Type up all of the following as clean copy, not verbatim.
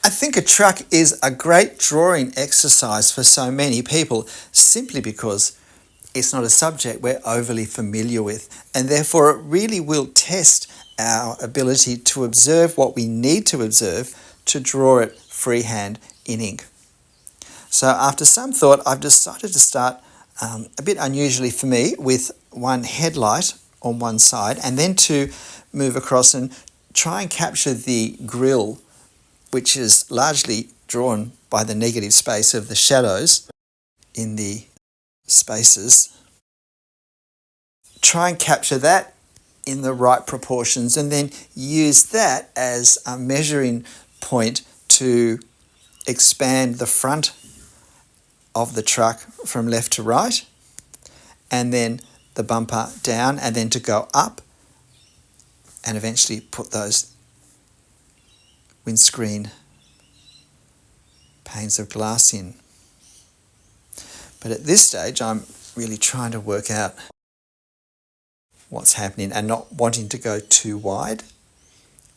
I think a truck is a great drawing exercise for so many people simply because it's not a subject we're overly familiar with, and therefore it really will test our ability to observe what we need to observe to draw it freehand in ink. So after some thought, I've decided to start a bit unusually for me with one headlight on one side, and then to move across and try and capture the grille, which is largely drawn by the negative space of the shadows in the spaces. Try and capture that in the right proportions, and then use that as a measuring point to expand the front of the truck from left to right, and then the bumper down, and then to go up and eventually put those windscreen panes of glass in. But at this stage, I'm really trying to work out what's happening and not wanting to go too wide,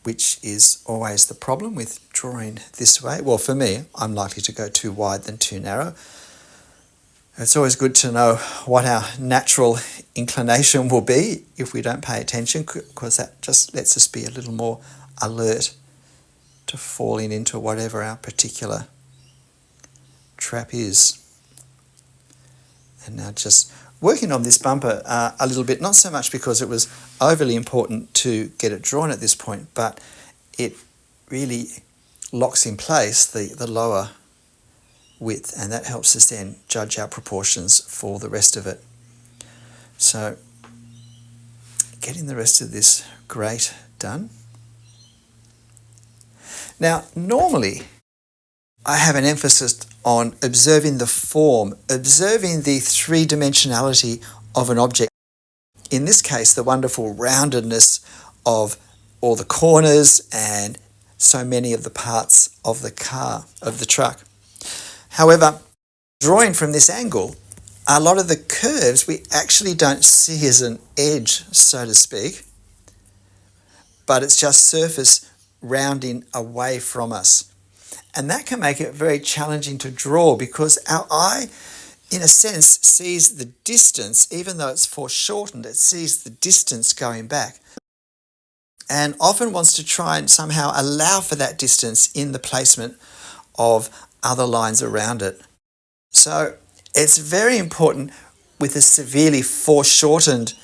which is always the problem with drawing this way. Well, for me, I'm likely to go too wide than too narrow. It's always good to know what our natural inclination will be if we don't pay attention, because that just lets us be a little more alert to falling into whatever our particular trap is. And now just working on this bumper a little bit, not so much because it was overly important to get it drawn at this point, but it really locks in place the lower width, and that helps us then judge our proportions for the rest of it. So getting the rest of this grate done. Now, normally I have an emphasis on observing the form, observing the three-dimensionality of an object. In this case, the wonderful roundedness of all the corners and so many of the parts of the car, of the truck. However, drawing from this angle, a lot of the curves we actually don't see as an edge, so to speak, but it's just surface rounding away from us. And that can make it very challenging to draw, because our eye, in a sense, sees the distance, even though it's foreshortened, it sees the distance going back, and often wants to try and somehow allow for that distance in the placement of other lines around it. So it's very important with a severely foreshortened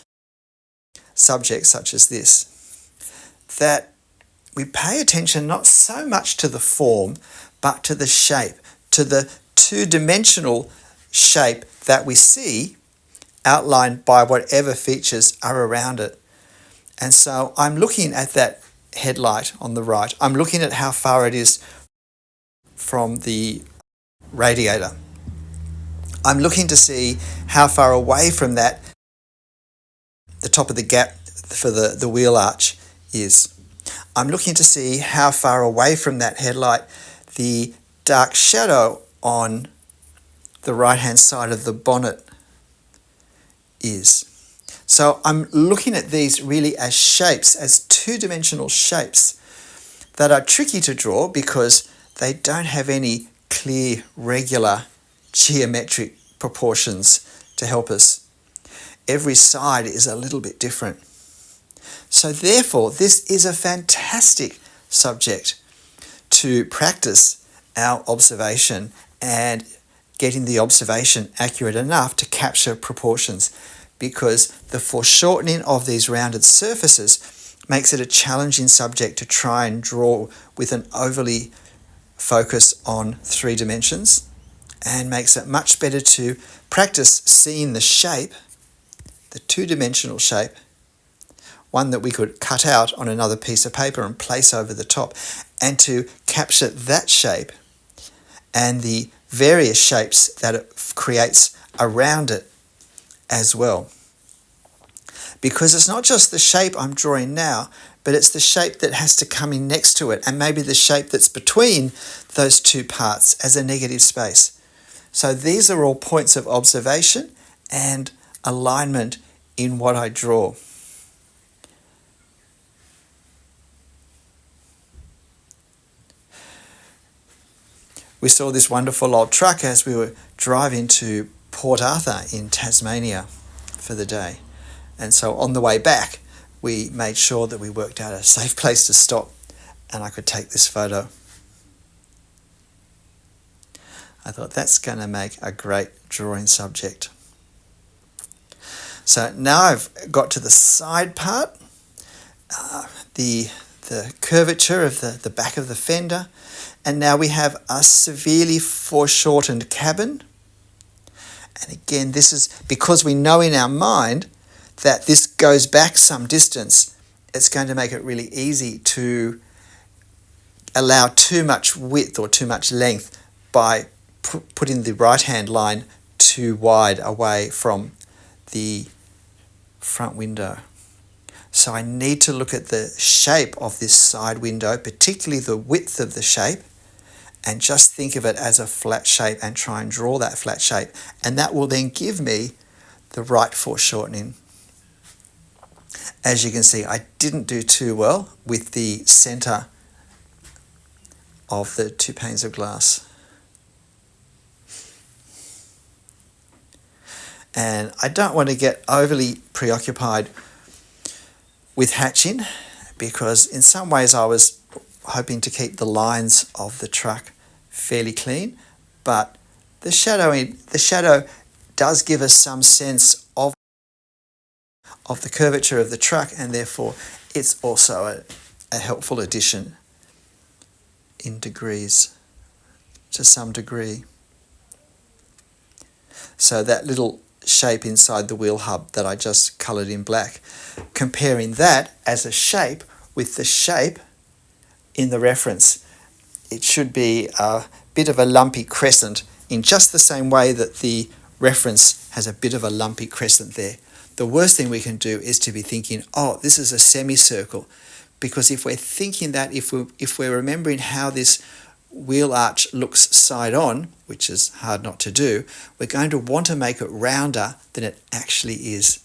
subject such as this, that we pay attention not so much to the form, but to the shape, to the two-dimensional shape that we see outlined by whatever features are around it. And so I'm looking at that headlight on the right. I'm looking at how far it is from the radiator. I'm looking to see how far away from that the top of the gap for the wheel arch is. I'm looking to see how far away from that headlight the dark shadow on the right-hand side of the bonnet is. So I'm looking at these really as shapes, as two-dimensional shapes that are tricky to draw because they don't have any clear, regular geometric proportions to help us. Every side is a little bit different. So therefore, this is a fantastic subject to practice our observation and getting the observation accurate enough to capture proportions, because the foreshortening of these rounded surfaces makes it a challenging subject to try and draw with an overly focus on 3 dimensions, and makes it much better to practice seeing the shape, the two-dimensional shape, one that we could cut out on another piece of paper and place over the top, and to capture that shape and the various shapes that it creates around it as well. Because it's not just the shape I'm drawing now, but it's the shape that has to come in next to it, and maybe the shape that's between those two parts as a negative space. So these are all points of observation and alignment in what I draw. we saw this wonderful old truck as we were driving to Port Arthur in Tasmania for the day. And so on the way back, we made sure that we worked out a safe place to stop and I could take this photo. I thought that's going to make a great drawing subject. So now I've got to the side part, the curvature of the back of the fender, and now we have a severely foreshortened cabin. And again, this is because we know in our mind that this goes back some distance. It's going to make it really easy to allow too much width or too much length by putting the right-hand line too wide away from the front window. So I need to look at the shape of this side window, particularly the width of the shape, and just think of it as a flat shape and try and draw that flat shape. And that will then give me the right foreshortening. As you can see, I didn't do too well with the center of the two panes of glass. And I don't want to get overly preoccupied with hatching, because in some ways I was hoping to keep the lines of the truck fairly clean, but the shadow does give us some sense of the curvature of the truck, and therefore it's also a helpful addition in degrees, to some degree. So that little shape inside the wheel hub that I just coloured in black, comparing that as a shape with the shape in the reference, it should be a bit of a lumpy crescent in just the same way that the reference has a bit of a lumpy crescent there. The worst thing we can do is to be thinking, oh, this is a semicircle, because if we're thinking that, if we're remembering how this wheel arch looks side on, which is hard not to do, we're going to want to make it rounder than it actually is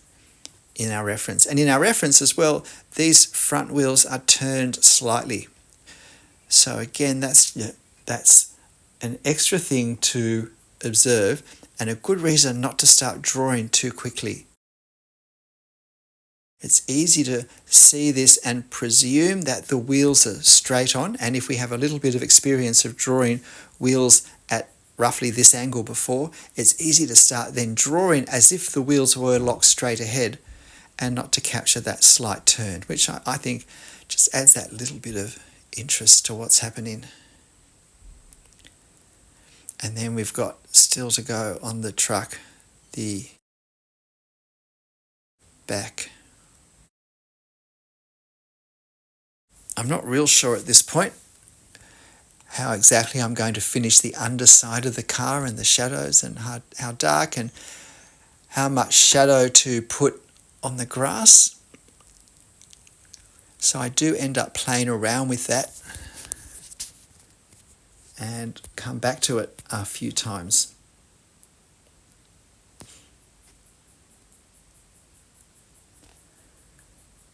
in our reference. And in our reference as well, these front wheels are turned slightly. So again, that's an extra thing to observe and a good reason not to start drawing too quickly. It's easy to see this and presume that the wheels are straight on, and if we have a little bit of experience of drawing wheels at roughly this angle before, it's easy to start then drawing as if the wheels were locked straight ahead and not to capture that slight turn, which I think just adds that little bit of interest to what's happening. And then we've got still to go on the truck, the back. I'm not real sure at this point how exactly I'm going to finish the underside of the car and the shadows, and how dark and how much shadow to put on the grass. So I do end up playing around with that and come back to it a few times.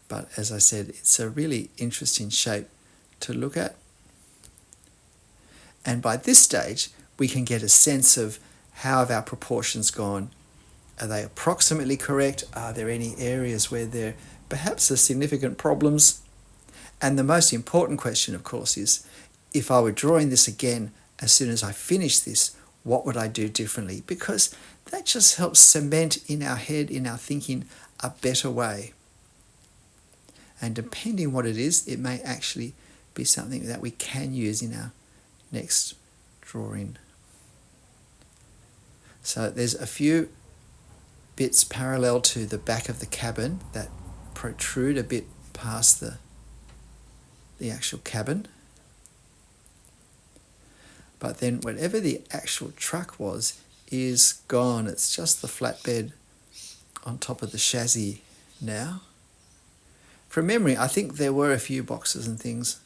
But as I said, it's a really interesting shape to look at. And by this stage, we can get a sense of how have our proportions gone. Are they approximately correct? Are there any areas where there perhaps are significant problems? And the most important question, of course, is if I were drawing this again as soon as I finish this, what would I do differently? Because that just helps cement in our head, in our thinking, a better way. And depending what it is, it may actually be something that we can use in our next drawing. So there's a few bits parallel to the back of the cabin that protrude a bit past the actual cabin. But then whatever the actual truck was is gone. It's just the flatbed on top of the chassis now. From memory, I think there were a few boxes and things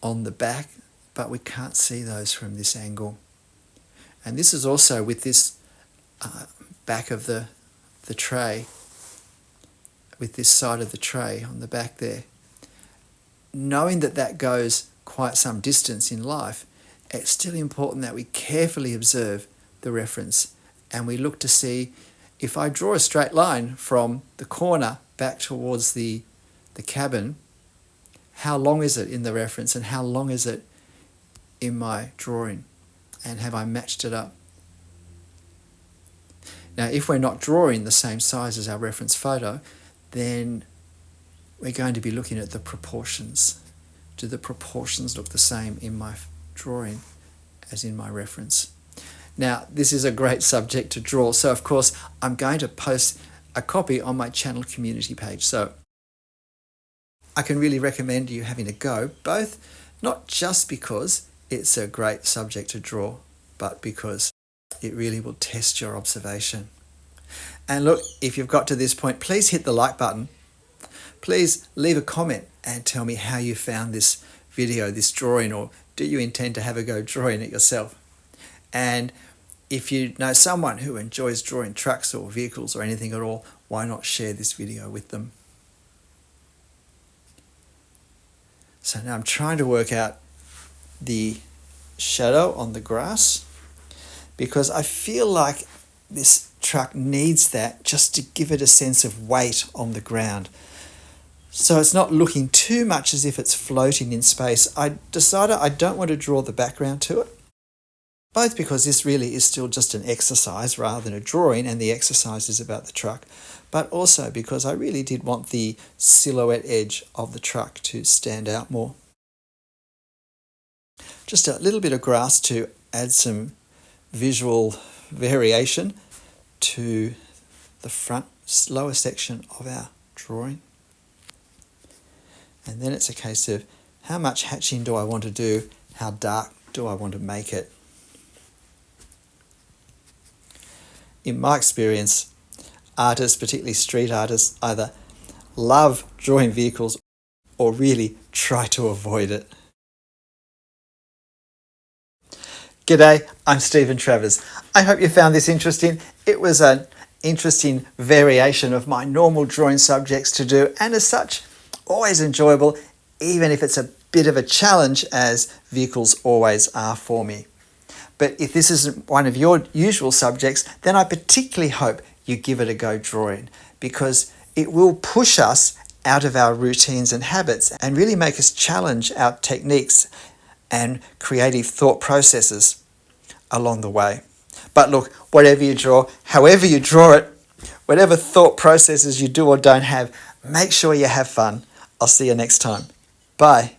on the back, but we can't see those from this angle. And this is also with this back of the tray, with this side of the tray on the back there. Knowing that that goes quite some distance in life, it's still important that we carefully observe the reference and we look to see if I draw a straight line from the corner back towards the cabin, how long is it in the reference and how long is it in my drawing, and have I matched it up? Now, if we're not drawing the same size as our reference photo, then we're going to be looking at the proportions. Do the proportions look the same in my drawing as in my reference? Now, this is a great subject to draw, so of course I'm going to post a copy on my channel community page. So I can really recommend you having a go, both not just because it's a great subject to draw, but because it really will test your observation. And look, if you've got to this point, please hit the like button. Please leave a comment and tell me how you found this video, this drawing, or do you intend to have a go drawing it yourself? And if you know someone who enjoys drawing trucks or vehicles or anything at all, why not share this video with them? So now I'm trying to work out the shadow on the grass because I feel like this truck needs that just to give it a sense of weight on the ground. So it's not looking too much as if it's floating in space. I decided I don't want to draw the background to it, both because this really is still just an exercise rather than a drawing, and the exercise is about the truck, but also because I really did want the silhouette edge of the truck to stand out more. Just a little bit of grass to add some visual variation to the front lower section of our drawing. And then it's a case of how much hatching do I want to do, how dark do I want to make it. In my experience, artists, particularly street artists, either love drawing vehicles or really try to avoid it. G'day, I'm Stephen Travers. I hope you found this interesting. It was an interesting variation of my normal drawing subjects to do, and as such, always enjoyable, even if it's a bit of a challenge, as vehicles always are for me. But if this isn't one of your usual subjects, then I particularly hope you give it a go drawing, because it will push us out of our routines and habits and really make us challenge our techniques and creative thought processes along the way. But look, whatever you draw, however you draw it, whatever thought processes you do or don't have, make sure you have fun. I'll see you next time. Bye.